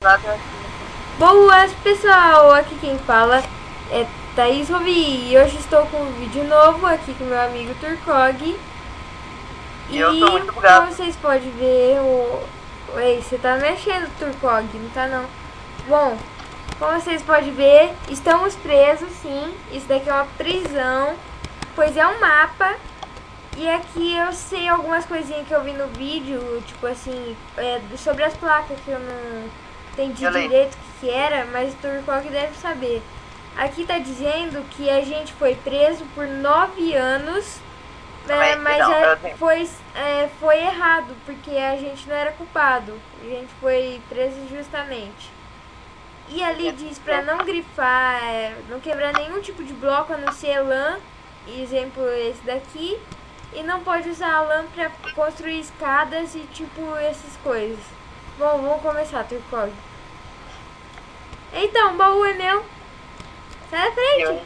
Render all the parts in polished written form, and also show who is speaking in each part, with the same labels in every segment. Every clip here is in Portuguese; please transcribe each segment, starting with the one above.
Speaker 1: nada.
Speaker 2: Boas pessoal, aqui quem fala é Thaís Rovi e hoje estou com um vídeo novo aqui com meu amigo Turcog.
Speaker 1: E eu tô muito
Speaker 2: como
Speaker 1: bugado.
Speaker 2: vocês podem ver, Ei, você tá mexendo, Turcog, não tá não? Bom, como vocês podem ver, estamos presos sim, isso daqui é uma prisão, pois é um mapa. E aqui eu sei algumas coisinhas que eu vi no vídeo, tipo assim, sobre as placas que eu não entendi direito o que era, mas o Turcog deve saber. Aqui tá dizendo que a gente foi preso por 9 anos, mas foi errado, porque a gente não era culpado. A gente foi preso justamente. E ali diz pra não grifar, não quebrar nenhum tipo de bloco a não ser lã, exemplo esse daqui. E não pode usar a lã pra construir escadas e tipo essas coisas. Bom, vamos começar, Turcog. Então, o baú é meu. Sai da frente.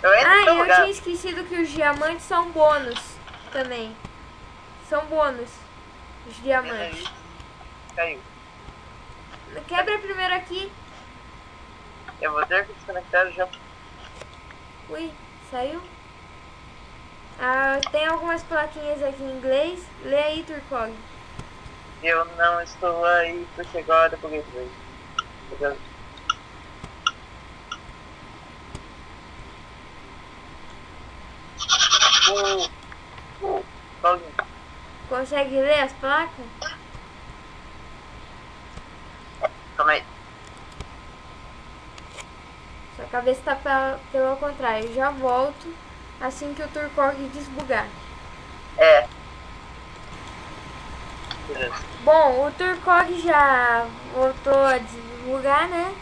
Speaker 2: Eu tinha esquecido que os diamantes são bônus também. São bônus. Os diamantes.
Speaker 1: Caiu.
Speaker 2: Quebra primeiro aqui.
Speaker 1: Eu vou ter que desconectar já.
Speaker 2: Ui, saiu? Ah, tem algumas plaquinhas aqui em inglês. Lê aí, Turcog.
Speaker 1: Eu não estou aí porque agora eu buguei.
Speaker 2: Consegue ler as placas?
Speaker 1: Calma aí.
Speaker 2: Sua cabeça tá pelo contrário. Eu já volto assim que o Turcog desbugar.
Speaker 1: Beleza.
Speaker 2: Bom, o Turcog já voltou a desbugar, né?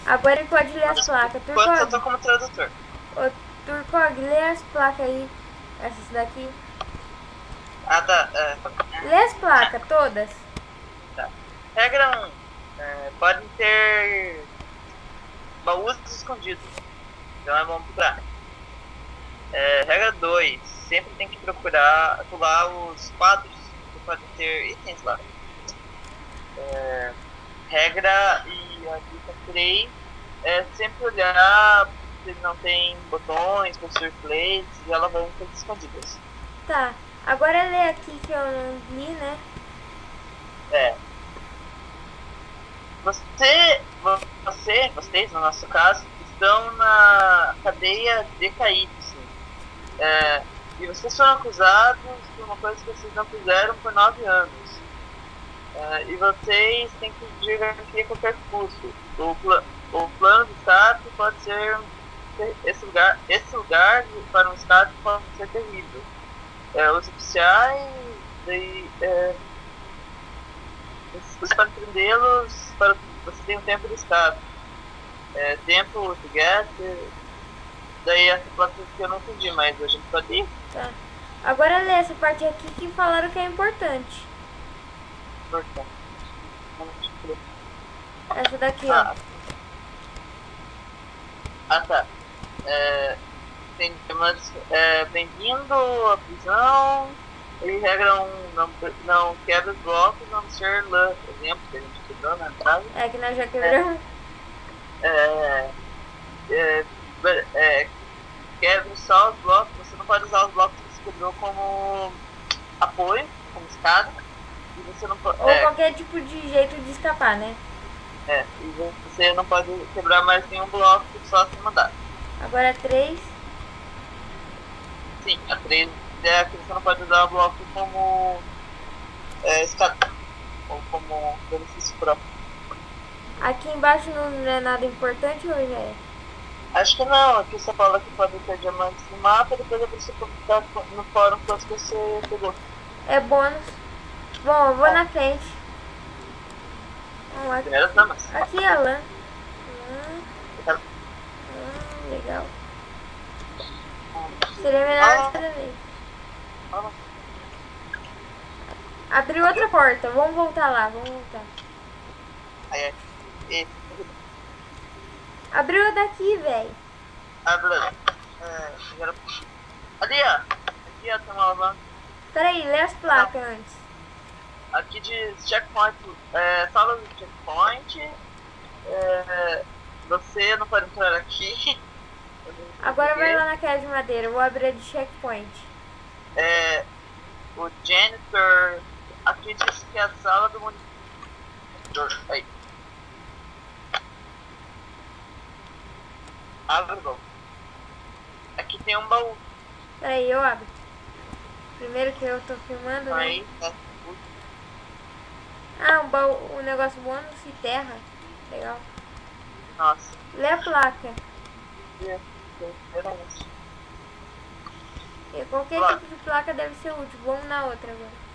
Speaker 2: Agora ele pode ler as placas.
Speaker 1: Enquanto eu tô como tradutor.
Speaker 2: Ô, Turcog, lê as placas aí. Essas daqui.
Speaker 1: Ah, tá.
Speaker 2: Lê as placas todas.
Speaker 1: Tá. Regra 1. Podem ter baús escondidos. Então é bom procurar. Regra 2. Sempre tem que procurar pular os quadros que podem ter itens lá. Regra e a dica 3 é sempre olhar se não tem botões, posture plates e alavancas escondidas.
Speaker 2: Tá. Agora lê aqui que eu não li, né?
Speaker 1: Vocês, no nosso caso, estão na cadeia DKY. E vocês foram acusados de uma coisa que vocês não fizeram por 9 anos. E vocês têm que fugir daqui a qualquer custo. O plano de escape pode ser esse lugar para um escape pode ser terrível. Os oficiais você pode prendê-los para você tem um tempo de escape. Tempo to get. Daí essa placa que eu não entendi, mas a gente pode ir.
Speaker 2: Tá. Agora lê essa parte aqui que falaram que é importante. Essa daqui, ó.
Speaker 1: Tá. Tem temas. Bem-vindo à prisão. E regra 1, não quebra os blocos, não ser lã. Exemplo que a gente quebrou na entrada.
Speaker 2: Que nós já quebramos.
Speaker 1: Quebre só os blocos. Você não pode usar os blocos que você quebrou como apoio, como escada. E você não pode.
Speaker 2: Ou qualquer tipo de jeito de escapar, né?
Speaker 1: E você não pode quebrar mais nenhum bloco só se mandar.
Speaker 2: Agora 3.
Speaker 1: Sim, a 3 é que você não pode usar o bloco como escada. Ou como benefício próprio.
Speaker 2: Aqui embaixo não é nada importante ou já é?
Speaker 1: Acho que não, aqui você fala que pode ter diamantes no mapa, depois você publicar no fórum quantos que você pegou.
Speaker 2: É bônus. Bom, eu vou na frente. Vamos lá.
Speaker 1: Primeiras damas.
Speaker 2: Aqui é a lã. Legal. Seria melhor cada vez. Abriu outra porta. Vamos voltar lá, vamos voltar. Abriu a daqui, velho.
Speaker 1: Beleza. Ali, ó. Aqui, ó, tem uma alavanca.
Speaker 2: Peraí, lê as placas antes.
Speaker 1: aqui de checkpoint, sala do checkpoint. Você não pode entrar aqui.
Speaker 2: Agora vai lá naquela de madeira, eu vou abrir a de checkpoint.
Speaker 1: O janitor aqui diz que é a sala do monitor. Aí. Abre o baú. Aqui tem um baú.
Speaker 2: Peraí, eu abro. Primeiro que eu tô filmando, né?
Speaker 1: Aí,
Speaker 2: um baú, um negócio bônus e terra. Legal.
Speaker 1: Nossa.
Speaker 2: Lê a placa. E qualquer tipo de placa deve ser útil. Vamos na outra agora.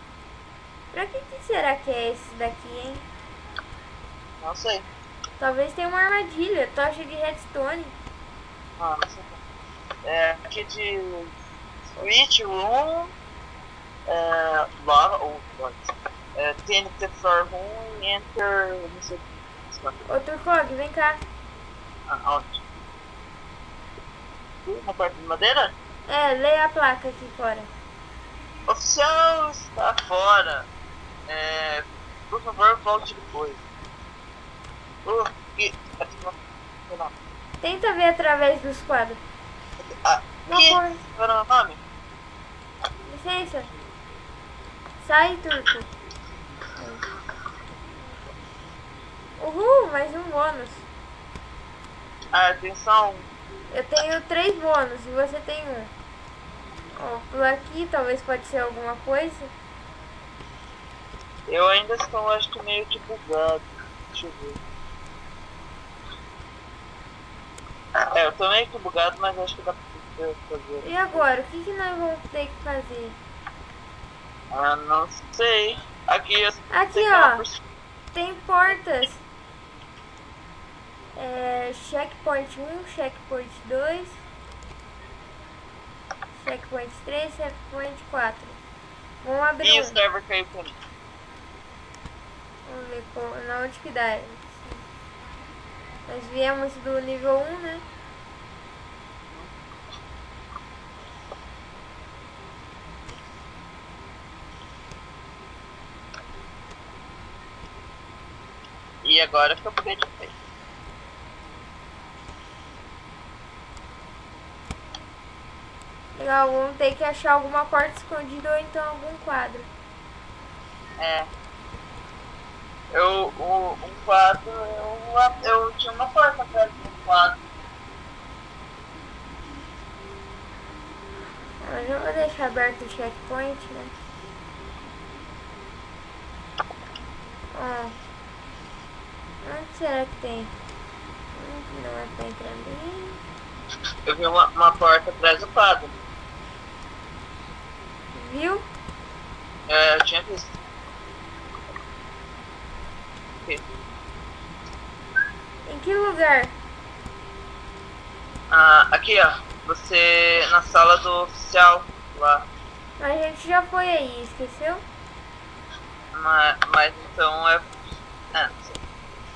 Speaker 2: Pra que será que é esse daqui, hein?
Speaker 1: Não sei.
Speaker 2: Talvez tenha uma armadilha, tocha de redstone.
Speaker 1: Não sei. Aqui de switch room, lava, ou TNT floor room, enter, não sei.
Speaker 2: Ô Turcog, vem cá.
Speaker 1: Onde? Na parte de madeira?
Speaker 2: Leia a placa aqui fora.
Speaker 1: Oficial está fora. Por favor, volte depois. Não.
Speaker 2: Tenta ver através dos quadros.
Speaker 1: Qual é o nome?
Speaker 2: Licença. Sai, Turco. Uhul, mais um bônus.
Speaker 1: Atenção.
Speaker 2: Eu tenho 3 bônus e você tem 1. Ó, por aqui talvez pode ser alguma coisa.
Speaker 1: Eu ainda estou, acho que meio que bugado. Deixa eu ver. Eu tô meio que bugado, mas acho que dá pra fazer.
Speaker 2: E agora? O que nós vamos ter que fazer?
Speaker 1: Não sei. Aqui,
Speaker 2: ó. Tem portas. Checkpoint 1, checkpoint 2, checkpoint 3, checkpoint 4. Vamos abrir
Speaker 1: E o server caiu pra mim.
Speaker 2: Vamos ver na onde que dá. Nós viemos do nível 1, né?
Speaker 1: E agora fica por de feio.
Speaker 2: Legal, vamos ter que achar alguma porta escondida ou então algum quadro.
Speaker 1: Um quadro, eu tinha uma porta atrás de um quadro.
Speaker 2: Eu já vou deixar aberto o checkpoint, né? Onde será que tem? Não é pra entrar ali.
Speaker 1: Eu vi uma porta atrás do quadro.
Speaker 2: Viu?
Speaker 1: Eu tinha visto.
Speaker 2: Em que lugar?
Speaker 1: Aqui, ó. Você na sala do oficial lá.
Speaker 2: A gente já foi aí, esqueceu?
Speaker 1: Mas então não sei.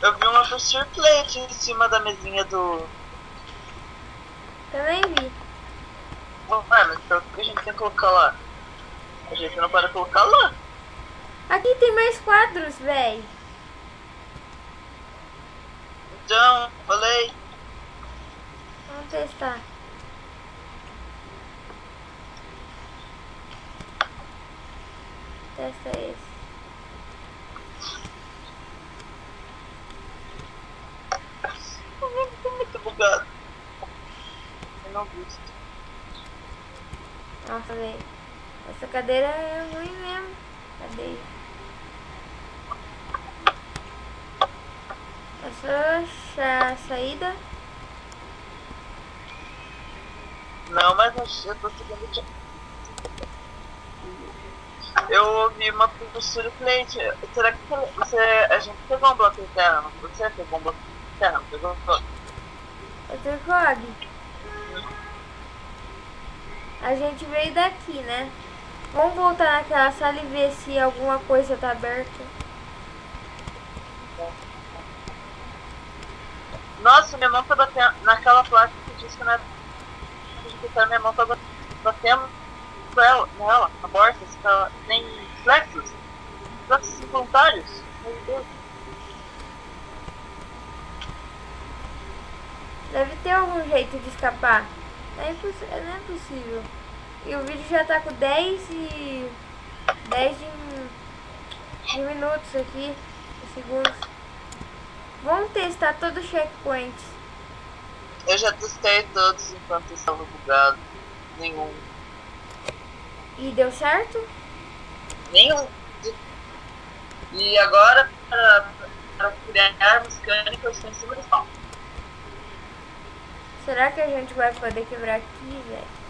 Speaker 1: Eu vi uma posture plate em cima da mesinha do.
Speaker 2: Também vi.
Speaker 1: Mas então o que a gente tem que colocar lá? A gente não pode colocar lá.
Speaker 2: Aqui tem mais quadros, véi.
Speaker 1: Então, falei.
Speaker 2: Vamos testar. Testa esse.
Speaker 1: Tô muito bugado. Eu não vi.
Speaker 2: Nossa, velho. Essa cadeira é ruim mesmo. Cadê? Essa a saída.
Speaker 1: Não, mas eu tô seguindo. Eu ouvi uma posture plate. Será que a gente pegou um bloco de terra? Não? Você pegou um bloco de terra? Não pegou?
Speaker 2: Turcog. A gente veio daqui, né? Vamos voltar naquela sala e ver se alguma coisa tá aberta.
Speaker 1: Nossa, minha mão tá batendo naquela placa que diz que não é pra minha mão tá batendo nela, na borsa, tem flexos. Nossos voluntários? Meu Deus.
Speaker 2: Deve ter algum jeito de escapar. Não é possível. E o vídeo já tá com 10 de minutos aqui, segundos. Vamos testar todos os checkpoints.
Speaker 1: Eu já testei todos enquanto estava bugado. Nenhum.
Speaker 2: E deu certo?
Speaker 1: Nenhum. E agora, para criar armas mecânicas, eu estou em cima do pau.
Speaker 2: Será que a gente vai poder quebrar aqui, velho?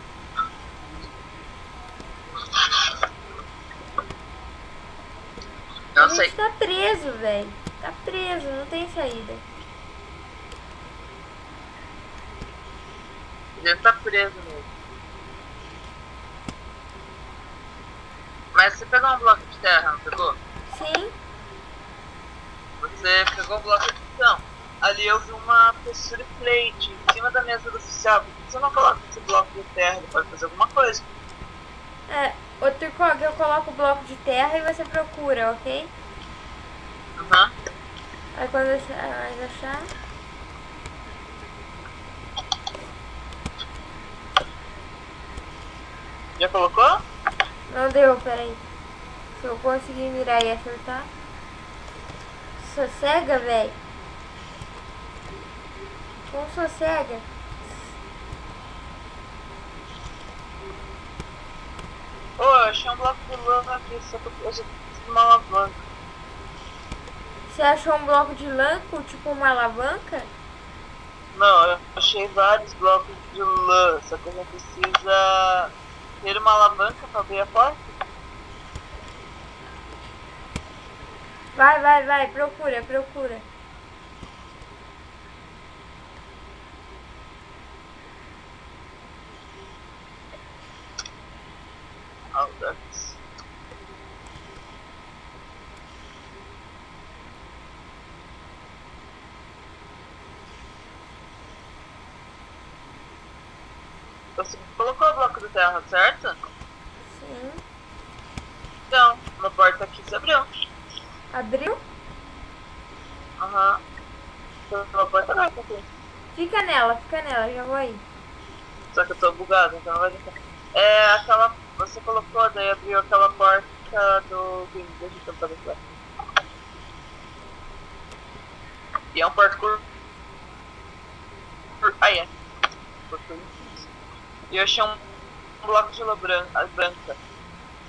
Speaker 1: Não
Speaker 2: A
Speaker 1: sei.
Speaker 2: gente tá preso, velho. Tá preso, não tem saída.
Speaker 1: Ele tá preso mesmo. Mas você pegou um bloco de terra, não pegou?
Speaker 2: Sim.
Speaker 1: Você pegou o bloco de então. Ali eu vi uma textura plate em cima da mesa do oficial. Por que você não coloca esse bloco de terra? Ele pode fazer alguma coisa.
Speaker 2: Ô Turcog, eu coloco o bloco de terra e você procura, ok?
Speaker 1: Aham.
Speaker 2: Aí quando você achar...
Speaker 1: Já colocou?
Speaker 2: Não deu, peraí. Se eu conseguir mirar e acertar. Sossega, velho. Como sossega?
Speaker 1: Ô, eu achei um bloco de lã aqui, só que eu já preciso de uma alavanca.
Speaker 2: Você achou um bloco de lã com tipo uma alavanca?
Speaker 1: Não, eu achei vários blocos de lã, só que a gente precisa ter uma alavanca pra abrir a porta.
Speaker 2: Vai, procura.
Speaker 1: Aldax. Você colocou o bloco de terra, certo?
Speaker 2: Sim.
Speaker 1: Então, uma porta aqui se abriu.
Speaker 2: Abriu?
Speaker 1: Aham. Tem uma porta aberta aqui.
Speaker 2: Fica nela, já vou aí.
Speaker 1: Só que eu tô bugado, então não vai deixar. É aquela. Você colocou, daí abriu aquela porta do game. Deixa eu tentar ver. E é um porta curto. Aí é. E eu achei um bloco de lã branca.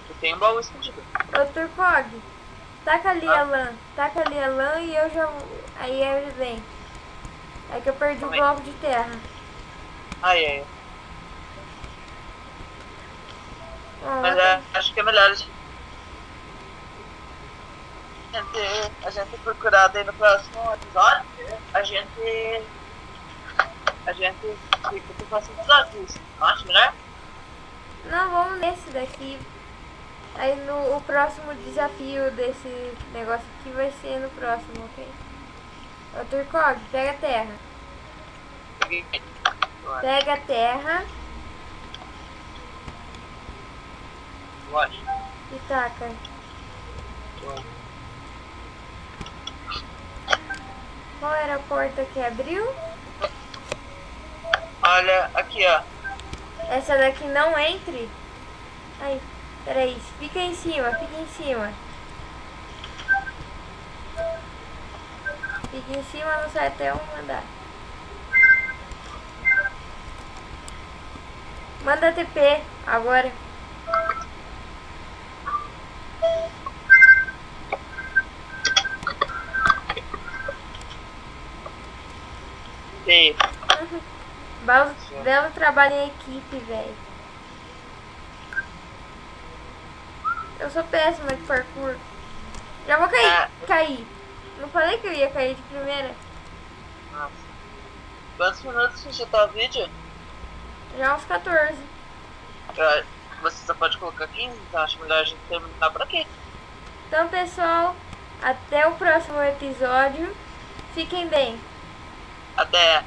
Speaker 1: E tem um baú escondido.
Speaker 2: Ô Turcog, taca ali a lã e eu já. Aí ele vem. É que eu perdi o bloco de terra.
Speaker 1: Aí. Mas acho que é melhor a gente procurar daí no próximo episódio. A gente fica pro próximo episódio. Isso. Não acha melhor?
Speaker 2: Não, vamos nesse daqui. Aí o próximo desafio desse negócio aqui vai ser no próximo, ok? Ô Turcog, pega a terra. Pega a terra.
Speaker 1: Lógico.
Speaker 2: E taca. Qual era a porta que abriu?
Speaker 1: Olha, aqui ó.
Speaker 2: Essa daqui não entre. Ai, peraí. Fica em cima. Fica em cima, não sai até um andar. Manda TP agora.
Speaker 1: E
Speaker 2: Belo trabalho em equipe, velho. Eu sou péssima de parkour. Já vou cair. Não falei que eu ia cair de primeira?
Speaker 1: Nossa. Quantos minutos você já tá o vídeo?
Speaker 2: Já uns 14.
Speaker 1: Você só pode colocar 15, então acho melhor a gente terminar por aqui.
Speaker 2: Então, pessoal, até o próximo episódio. Fiquem bem.
Speaker 1: Até!